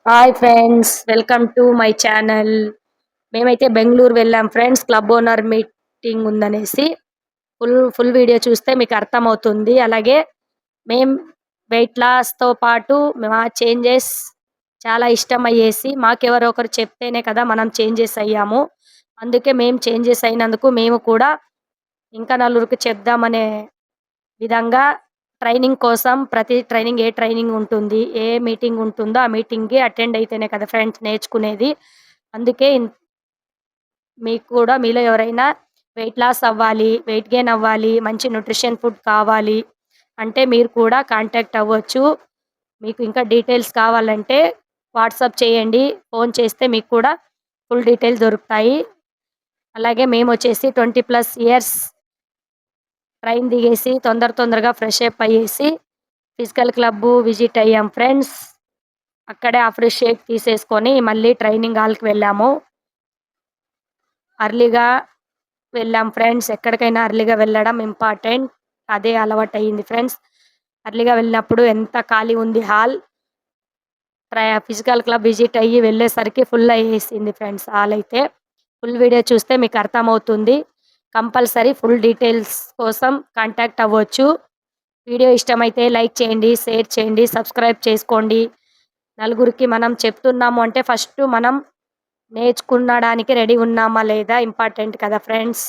Hi friends, welcome to my channel. మేమైతే బెంగళూరు వెళ్ళాం friends, club owner meeting ఉందనేసి. Full video చూస్తే మీకు అర్థమవుతుంది. అలాగే మేం వెయిట్ లాస్‌తో పాటు మా చేంజెస్ చాలా ఇష్టమయ్యేసి, మాకెవరో ఒకరు చెప్తేనే కదా మనం చేంజెస్ అయ్యాము. అందుకే మేము చేంజెస్ అయినందుకు మేము కూడా ఇంకా నలుగురికి చెప్దామనే విధంగా ట్రైనింగ్ కోసం ప్రతి ట్రైనింగ్ ఏ ట్రైనింగ్ ఉంటుంది, ఏ మీటింగ్ ఉంటుందో ఆ మీటింగ్‌కి అటెండ్ అయితేనే కదా ఫ్రెండ్స్ నేర్చుకునేది. అందుకే మీకు కూడా మీలో ఎవరైనా వెయిట్ లాస్ అవ్వాలి, వెయిట్ గెయిన్ అవ్వాలి, మంచి న్యూట్రిషన్ ఫుడ్ కావాలి అంటే మీరు కూడా కాంటాక్ట్ అవ్వచ్చు. మీకు ఇంకా డీటెయిల్స్ కావాలంటే వాట్సాప్ చేయండి. ఫోన్ చేస్తే మీకు కూడా ఫుల్ డీటెయిల్స్ దొరుకుతాయి. అలాగే మేమొచ్చేసి 20+ ఇయర్స్ ట్రైన్ దిగేసి తొందరగా ఫ్రెష్ అప్ అయ్యేసి ఫిజికల్ క్లబ్బు విజిట్ అయ్యాం ఫ్రెండ్స్. అక్కడే ఆ ఫ్రెష్ షేక్ తీసేసుకొని మళ్ళీ ట్రైనింగ్ హాల్‌కి వెళ్ళాము. అర్లీగా వెళ్ళాం ఫ్రెండ్స్. ఎక్కడికైనా అర్లీగా వెళ్ళడం ఇంపార్టెంట్. అదే అలవాటయింది ఫ్రెండ్స్. అర్లీగా వెళ్ళినప్పుడు ఎంత ఖాళీ ఉంది హాల్. ఫిజికల్ క్లబ్ విజిట్ అయ్యి వెళ్ళేసరికి ఫుల్ అయ్యేసింది ఫ్రెండ్స్ హాల్ అయితే. ఫుల్ వీడియో చూస్తే మీకు అర్థమవుతుంది. కంపల్సరీ ఫుల్ డీటెయిల్స్ కోసం కాంటాక్ట్ అవ్వచ్చు. వీడియో ఇష్టమైతే లైక్ చేయండి, షేర్ చేయండి, సబ్స్క్రైబ్ చేసుకోండి. నలుగురికి మనం చెప్తున్నాము అంటే ఫస్ట్ మనం నేర్చుకునడానికి రెడీ ఉన్నామా లేదా ఇంపార్టెంట్ కదా ఫ్రెండ్స్.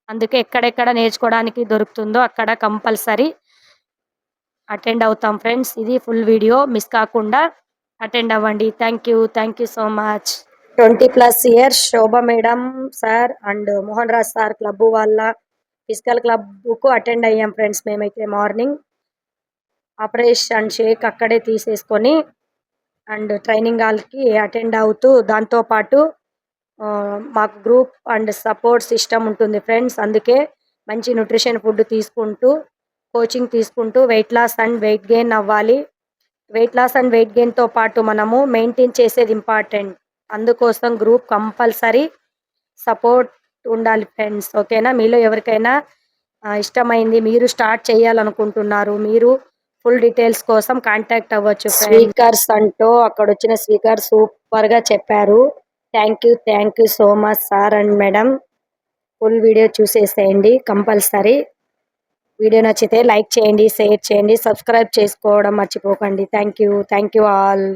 అందుకే ఎక్కడెక్కడ నేర్చుకోవడానికి దొరుకుతుందో అక్కడ కంపల్సరీ అటెండ్ అవుతాం ఫ్రెండ్స్. ఇది ఫుల్ వీడియో మిస్ కాకుండా అటెండ్ అవ్వండి. Thank you so much. 20+ years Shobha madam sir and Mohan Raj sir club వాళ్ళ ఫిజికల్ క్లబ్‌కు అటెండ్ అయ్యాం ఫ్రెండ్స్ మేమైతే మార్నింగ్. ఆపరేషన్ షేక్ అక్కడే తీసేసుకొని అండ్ ట్రైనింగ్ హాల్‌కి అటెండ్ అవుతూ దాంతో పాటు మాకు గ్రూప్ అండ్ సపోర్ట్ సిస్టమ్ ఉంటుంది ఫ్రెండ్స్. అందుకే మంచి న్యూట్రిషన్ ఫుడ్ తీసుకుంటూ, కోచింగ్ తీసుకుంటూ weight loss and weight gain అవ్వాలి. వెయిట్ లాస్ అండ్ వెయిట్ గెయిన్‌తో పాటు మనము మెయింటైన్ చేసేది ఇంపార్టెంట్. అందుకోసం గ్రూప్ కంపల్సరీ సపోర్ట్ ఉండాలి ఫ్రెండ్స్. ఓకేనా? మీలో ఎవరికైనా ఇష్టమైంది మీరు స్టార్ట్ చేయాలనుకుంటున్నారు, మీరు ఫుల్ డీటెయిల్స్ కోసం కాంటాక్ట్ అవ్వచ్చు ఫ్రెండ్స్. స్పీకర్స్ అంటూ అక్కడొచ్చిన స్పీకర్ సూపర్‌గా చెప్పారు. Thank you so much sir and madam. Full video చూసేసేయండి కంపల్సరీ. వీడియో నచ్చితే లైక్ చేయండి, షేర్ చేయండి, సబ్స్క్రైబ్ చేసుకోవడం మర్చిపోకండి. Thank you all.